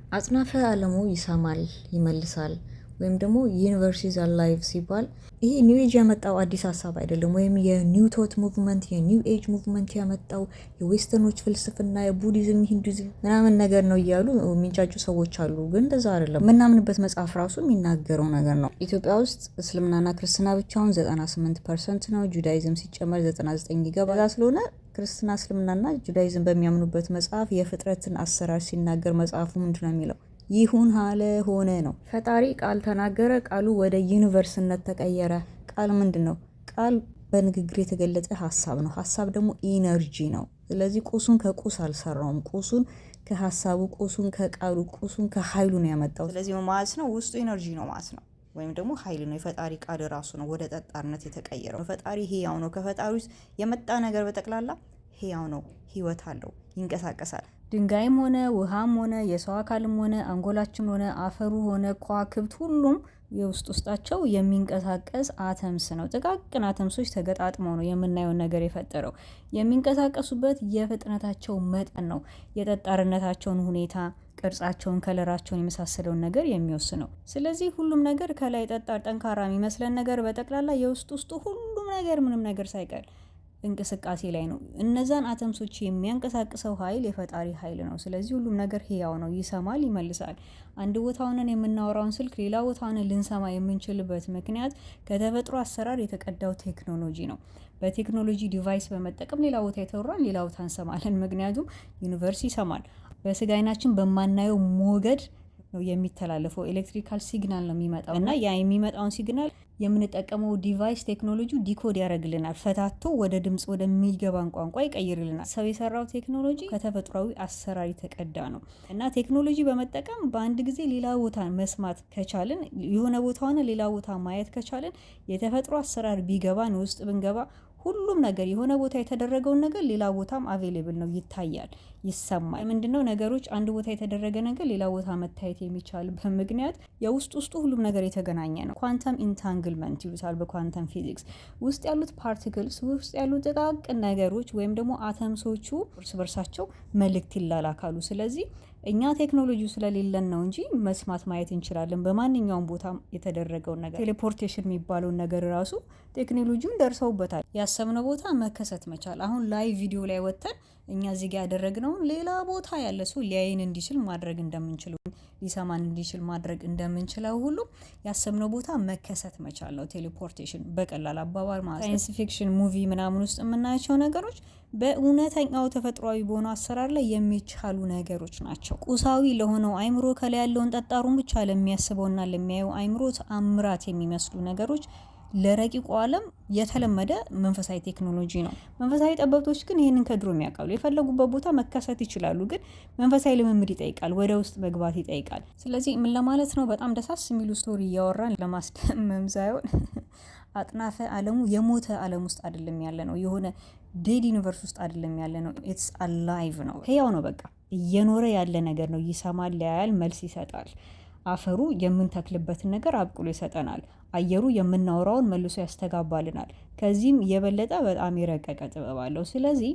አጽናፈ ዓለሙ ይሰማል ይመልሳል ወይም ደግሞ ዩኒቨርሲቲዝ አላይቭ ሲባል ይሄ ኒው ኤጅ ያመጣው አዲስ ሀሳብ አይደለም። ወይም የኒው ቶት ሙቭመንት የኒው ኤጅ ሙቭመንት ያመጣው የዌስተርኖች ፍልስፍና የቡዲዝም ሂንዱይዝም ምናምን ነገር ነው እያሉ የሚንጫጩ ሰዎች አሉ። ግን እንደዛ አይደለም። የምናምንበት መጽሐፍ ራሱ የሚናገረው ነገር ነው። ኢትዮጵያ ውስጥ እስልምናና ክርስትና ብቻውን 98% ነው። ጁዳይዝም ሲጨመር 99 ይገባል። ስለሆነ ክርስትና እስልምናና ጁዳይዝም በሚያምኑበት መጽሐፍ የፍጥረትን አሰራር ሲናገር መጽሐፉ ምንድን ነው የሚለው? ይሁን አለ ሆነ ነው። ፈጣሪ ቃል ተናገረ፣ ቃሉ ወደ ዩኒቨርስነት ተቀየረ። ቃል ምንድን ነው? ቃል በንግግር የተገለጸ ሀሳብ ነው። ሀሳብ ደግሞ ኢነርጂ ነው። ስለዚህ ቁሱን ከቁስ አልሰራውም። ቁሱን ከሀሳቡ፣ ቁሱን ከቃሉ፣ ቁሱን ከኃይሉ ነው ያመጣው። ስለዚህ ማለት ነው ውስጡ ኢነርጂ ነው ማለት ነው፣ ወይም ደግሞ ኃይል ነው። የፈጣሪ ቃል ራሱ ነው ወደ ጠጣርነት የተቀየረው። ፈጣሪ ህያው ነው። ከፈጣሪ ውስጥ የመጣ ነገር በጠቅላላ ህያው ነው፣ ህይወት አለው፣ ይንቀሳቀሳል። ድንጋይም ሆነ ውሃም ሆነ የሰው አካልም ሆነ አንጎላችን ሆነ አፈሩ ሆነ ከዋክብት ሁሉም ውስጣቸው የሚንቀሳቀስ አተምስ ነው። ጥቃቅን አተምሶች ተገጣጥመው ነው የምናየውን ነገር የፈጠረው። የሚንቀሳቀሱበት የፍጥነታቸው መጠን ነው የጠጣርነታቸውን ሁኔታ፣ ቅርጻቸውን፣ ከለራቸውን የመሳሰለውን ነገር የሚወስነው። ስለዚህ ሁሉም ነገር ከላይ ጠጣር ጠንካራ የሚመስለን ነገር በጠቅላላ ውስጡ ሁሉም ነገር ምንም ነገር ሳይቀር እንቅስቃሴ ላይ ነው። እነዛን አተምሶች የሚያንቀሳቅሰው ኃይል የፈጣሪ ኃይል ነው። ስለዚህ ሁሉም ነገር ህያው ነው፣ ይሰማል፣ ይመልሳል። አንድ ቦታ ሆነን የምናወራውን ስልክ ሌላ ቦታ ሆነን ልንሰማ የምንችልበት ምክንያት ከተፈጥሮ አሰራር የተቀዳው ቴክኖሎጂ ነው። በቴክኖሎጂ ዲቫይስ በመጠቀም ሌላ ቦታ የተወራን ሌላ ቦታ እንሰማለን። ምክንያቱም ዩኒቨርስ ይሰማል። በስጋ አይናችን በማናየው ሞገድ ነው የሚተላለፈው። ኤሌክትሪካል ሲግናል ነው የሚመጣው እና ያ የሚመጣውን ሲግናል የምንጠቀመው ዲቫይስ ቴክኖሎጂ ዲኮድ ያደርግልናል። ፈታቶ ወደ ድምጽ ወደሚገባን ቋንቋ ይቀይርልናል። ሰው የሰራው ቴክኖሎጂ ከተፈጥሯዊ አሰራር የተቀዳ ነው እና ቴክኖሎጂ በመጠቀም በአንድ ጊዜ ሌላ ቦታ መስማት ከቻልን፣ የሆነ ቦታ ሆነ ሌላ ቦታ ማየት ከቻልን፣ የተፈጥሮ አሰራር ቢገባን ውስጥ ብንገባ ሁሉም ነገር የሆነ ቦታ የተደረገውን ነገር ሌላ ቦታም አቬሌብል ነው፣ ይታያል፣ ይሰማል። ምንድነው ነገሮች አንድ ቦታ የተደረገ ነገር ሌላ ቦታ መታየት የሚቻልበት ምክንያት ውስጡ ሁሉም ነገር የተገናኘ ነው። ኳንተም ኢንታንግልመንት ይሉታል በኳንተም ፊዚክስ። ውስጥ ያሉት ፓርቲክልስ፣ ውስጥ ያሉት ጥቃቅን ነገሮች ወይም ደግሞ አተምሶቹ እርስ በርሳቸው መልእክት ይላላካሉ። ስለዚህ እኛ ቴክኖሎጂው ስለሌለን ነው እንጂ መስማት ማየት እንችላለን። በማንኛውም ቦታ የተደረገውን ነገር ቴሌፖርቴሽን የሚባለውን ነገር ራሱ ቴክኖሎጂውን ደርሰውበታል። ያሰብነው ቦታ መከሰት መቻል። አሁን ላይ ቪዲዮ ላይ ወጥተን እኛ እዚህ ጋር ያደረግነውን ሌላ ቦታ ያለ ሰው ሊያይን እንዲችል ማድረግ እንደምንችለው፣ ሊሰማን እንዲችል ማድረግ እንደምንችለው ሁሉ ያሰብነው ቦታ መከሰት መቻል ነው ቴሌፖርቴሽን በቀላል አባባል ማለት። ሳይንስ ፊክሽን ሙቪ ምናምን ውስጥ የምናያቸው ነገሮች በእውነተኛው ተፈጥሯዊ በሆነው አሰራር ላይ የሚቻሉ ነገሮች ናቸው። ቁሳዊ ለሆነው አይምሮ ከላይ ያለውን ጠጣሩን ብቻ ለሚያስበውና ለሚያየው አይምሮ ተአምራት የሚመስሉ ነገሮች ለረቂቁ ዓለም የተለመደ መንፈሳዊ ቴክኖሎጂ ነው። መንፈሳዊ ጠበብቶች ግን ይህንን ከድሮ የሚያውቃሉ። የፈለጉበት ቦታ መከሰት ይችላሉ። ግን መንፈሳዊ ልምምድ ይጠይቃል፣ ወደ ውስጥ መግባት ይጠይቃል። ስለዚህ ምን ለማለት ነው፣ በጣም ደሳስ የሚሉ ስቶሪ እያወራን ለማስደመም ሳይሆን አጥናፈ ዓለሙ የሞተ ዓለም ውስጥ አይደለም ያለ ነው። የሆነ ዴድ ዩኒቨርስ ውስጥ አይደለም ያለ ነው። ኢትስ አላይቭ ነው፣ ህያው ነው። በቃ እየኖረ ያለ ነገር ነው። ይሰማል፣ ያያል፣ መልስ ይሰጣል። አፈሩ የምንተክልበትን ነገር አብቅሎ ይሰጠናል። አየሩ የምናወራውን መልሶ ያስተጋባልናል። ከዚህም የበለጠ በጣም የረቀቀ ጥበብ አለው። ስለዚህ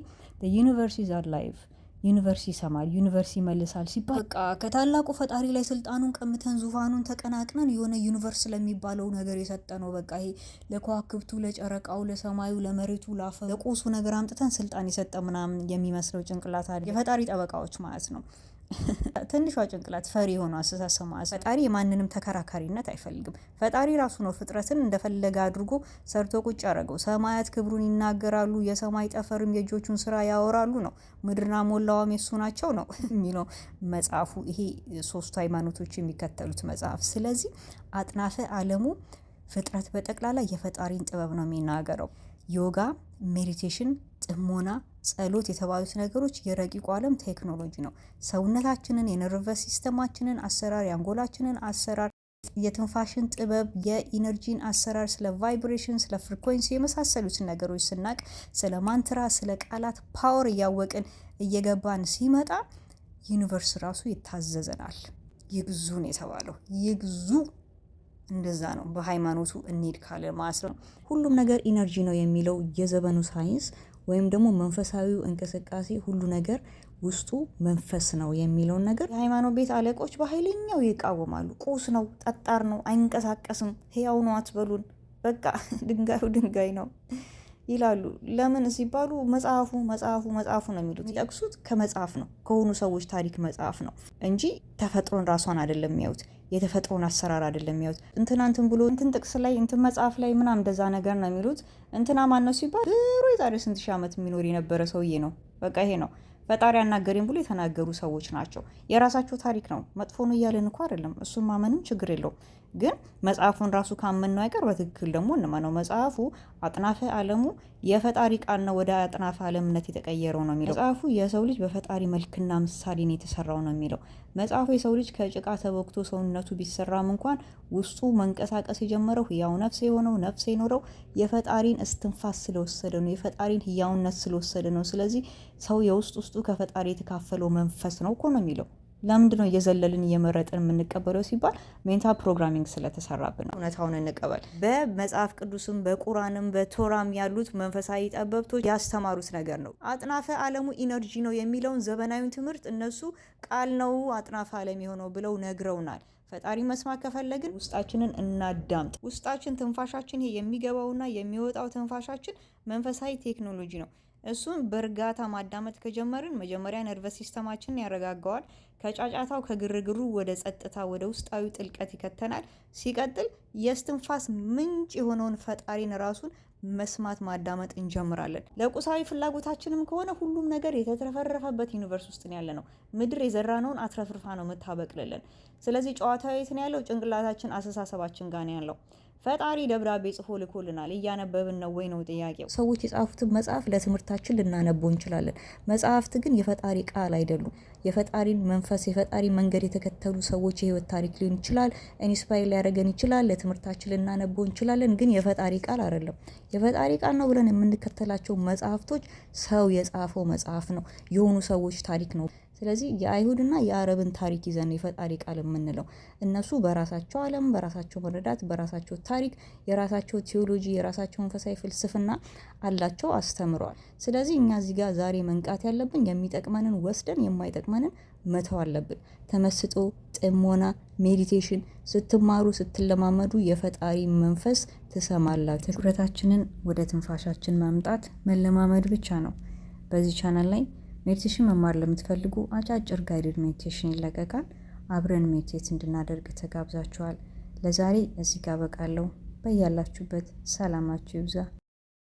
ዩኒቨርስ ኢዝ አላይቭ፣ ዩኒቨርስ ይሰማል፣ ዩኒቨርስ ይመልሳል ሲባል በቃ ከታላቁ ፈጣሪ ላይ ስልጣኑን ቀምተን ዙፋኑን ተቀናቅነን የሆነ ዩኒቨርስ ለሚባለው ነገር የሰጠነው በቃ ይሄ ለከዋክብቱ፣ ለጨረቃው፣ ለሰማዩ፣ ለመሬቱ፣ ለአፈሩ፣ ለቁሱ ነገር አምጥተን ስልጣን የሰጠ ምናምን የሚመስለው ጭንቅላት አለ። የፈጣሪ ጠበቃዎች ማለት ነው። ትንሿ ጭንቅላት ፈሪ የሆነው አስተሳሰብ ማለት። ፈጣሪ የማንንም ተከራካሪነት አይፈልግም። ፈጣሪ ራሱ ነው ፍጥረትን እንደፈለገ አድርጎ ሰርቶ ቁጭ ያደረገው። ሰማያት ክብሩን ይናገራሉ፣ የሰማይ ጠፈርም የእጆቹን ስራ ያወራሉ ነው። ምድርና ሞላዋም የሱ ናቸው ነው የሚለው መጽሐፉ። ይሄ ሶስቱ ሃይማኖቶች የሚከተሉት መጽሐፍ። ስለዚህ አጥናፈ ዓለሙ ፍጥረት በጠቅላላ የፈጣሪን ጥበብ ነው የሚናገረው። ዮጋ፣ ሜዲቴሽን፣ ጥሞና፣ ጸሎት የተባሉት ነገሮች የረቂቁ ዓለም ቴክኖሎጂ ነው። ሰውነታችንን፣ የነርቨስ ሲስተማችንን አሰራር፣ የአንጎላችንን አሰራር፣ የትንፋሽን ጥበብ፣ የኢነርጂን አሰራር፣ ስለ ቫይብሬሽን፣ ስለ ፍሪኮንሲ የመሳሰሉትን ነገሮች ስናቅ፣ ስለ ማንትራ፣ ስለ ቃላት ፓወር እያወቅን እየገባን ሲመጣ ዩኒቨርስ ራሱ ይታዘዘናል። ይግዙ ነው የተባለው። ይግዙ እንደዛ ነው። በሃይማኖቱ እንሂድ ካለ ማለት ነው። ሁሉም ነገር ኢነርጂ ነው የሚለው የዘመኑ ሳይንስ ወይም ደግሞ መንፈሳዊው እንቅስቃሴ ሁሉ ነገር ውስጡ መንፈስ ነው የሚለውን ነገር የሃይማኖት ቤት አለቆች በኃይለኛው ይቃወማሉ። ቁስ ነው፣ ጠጣር ነው፣ አይንቀሳቀስም፣ ሕያው ነው አትበሉን፣ በቃ ድንጋዩ ድንጋይ ነው ይላሉ። ለምን ሲባሉ መጽሐፉ ነው የሚሉት። የሚጠቅሱት ከመጽሐፍ ነው፣ ከሆኑ ሰዎች ታሪክ መጽሐፍ ነው እንጂ ተፈጥሮን ራሷን አይደለም የሚያዩት፣ የተፈጥሮን አሰራር አይደለም የሚያዩት። እንትን ብሎ እንትን ጥቅስ ላይ እንትን መጽሐፍ ላይ ምናምን እንደዛ ነገር ነው የሚሉት። እንትና ማን ነው ሲባል ድሮ የዛሬ ስንት ሺህ ዓመት የሚኖር የነበረ ሰውዬ ነው። በቃ ይሄ ነው ፈጣሪ አናገሬም ብሎ የተናገሩ ሰዎች ናቸው። የራሳቸው ታሪክ ነው። መጥፎ ነው እያለን እኮ አይደለም። እሱም ማመንም ችግር የለውም። ግን መጽሐፉን ራሱ ካመንነው አይቀር በትክክል ደግሞ እንማነው። መጽሐፉ አጥናፈ ዓለሙ የፈጣሪ ቃል ነው ወደ አጥናፈ ዓለምነት የተቀየረው ነው የሚለው መጽሐፉ። የሰው ልጅ በፈጣሪ መልክና ምሳሌ ነው የተሰራው ነው የሚለው መጽሐፉ። የሰው ልጅ ከጭቃ ተቦክቶ ሰውነቱ ቢሰራም እንኳን ውስጡ መንቀሳቀስ የጀመረው ህያው ነፍስ የሆነው ነፍስ የኖረው የፈጣሪን እስትንፋስ ስለወሰደ ነው፣ የፈጣሪን ህያውነት ስለወሰደ ነው። ስለዚህ ሰው ውስጡ ከፈጣሪ የተካፈለው መንፈስ ነው እኮ ነው የሚለው። ለምንድን ነው እየዘለልን እየመረጥን የምንቀበለው ሲባል ሜንታል ፕሮግራሚንግ ስለተሰራብን ነው። እውነታውን እንቀበል። በመጽሐፍ ቅዱስም በቁራንም በቶራም ያሉት መንፈሳዊ ጠበብቶች ያስተማሩት ነገር ነው። አጥናፈ ዓለሙ ኢነርጂ ነው የሚለውን ዘመናዊ ትምህርት እነሱ ቃል ነው አጥናፈ ዓለም የሆነው ብለው ነግረውናል። ፈጣሪ መስማት ከፈለግን ውስጣችንን እናዳምጥ። ውስጣችን ትንፋሻችን፣ ይሄ የሚገባውና የሚወጣው ትንፋሻችን መንፈሳዊ ቴክኖሎጂ ነው። እሱን በእርጋታ ማዳመጥ ከጀመርን መጀመሪያ ነርቨስ ሲስተማችንን ያረጋጋዋል። ከጫጫታው ከግርግሩ ወደ ጸጥታ ወደ ውስጣዊ ጥልቀት ይከተናል። ሲቀጥል የስትንፋስ ምንጭ የሆነውን ፈጣሪን ራሱን መስማት ማዳመጥ እንጀምራለን። ለቁሳዊ ፍላጎታችንም ከሆነ ሁሉም ነገር የተትረፈረፈበት ዩኒቨርስ ውስጥ ያለ ነው። ምድር የዘራነውን አትረፍርፋ ነው የምታበቅልልን። ስለዚህ ጨዋታው የት ነው ያለው? ጭንቅላታችን አስተሳሰባችን ጋር ነው ያለው። ፈጣሪ ደብዳቤ ጽፎ ልኮልናል። እያነበብን ነው ወይ ነው ጥያቄው። ሰዎች የጻፉትን መጽሐፍ ለትምህርታችን ልናነበው እንችላለን። መጽሐፍት ግን የፈጣሪ ቃል አይደሉም። የፈጣሪን መንፈስ የፈጣሪ መንገድ የተከተሉ ሰዎች የህይወት ታሪክ ሊሆን ይችላል። ኢንስፓየር ሊያደርገን ይችላል። ለትምህርታችን ልናነበው እንችላለን። ግን የፈጣሪ ቃል አይደለም። የፈጣሪ ቃል ነው ብለን የምንከተላቸው መጽሐፍቶች ሰው የጻፈው መጽሐፍ ነው፣ የሆኑ ሰዎች ታሪክ ነው። ስለዚህ የአይሁድና የአረብን ታሪክ ይዘን የፈጣሪ ቃል የምንለው እነሱ በራሳቸው ዓለም በራሳቸው መረዳት በራሳቸው ታሪክ የራሳቸው ቴዎሎጂ የራሳቸው መንፈሳዊ ፍልስፍና አላቸው፣ አስተምረዋል። ስለዚህ እኛ እዚህ ጋር ዛሬ መንቃት ያለብን የሚጠቅመንን ወስደን የማይጠቅመንን መተው አለብን። ተመስጦ፣ ጥሞና፣ ሜዲቴሽን ስትማሩ ስትለማመዱ የፈጣሪ መንፈስ ትሰማላችሁ። ትኩረታችንን ወደ ትንፋሻችን ማምጣት መለማመድ ብቻ ነው። በዚህ ቻናል ላይ ሜዲቴሽን መማር ለምትፈልጉ አጫጭር ጋይድድ ሜዲቴሽን ይለቀቃል። አብረን ሜዲቴት እንድናደርግ ተጋብዛችኋል። ለዛሬ እዚህ ጋር በቃለሁ። በያላችሁበት ሰላማችሁ ይብዛ።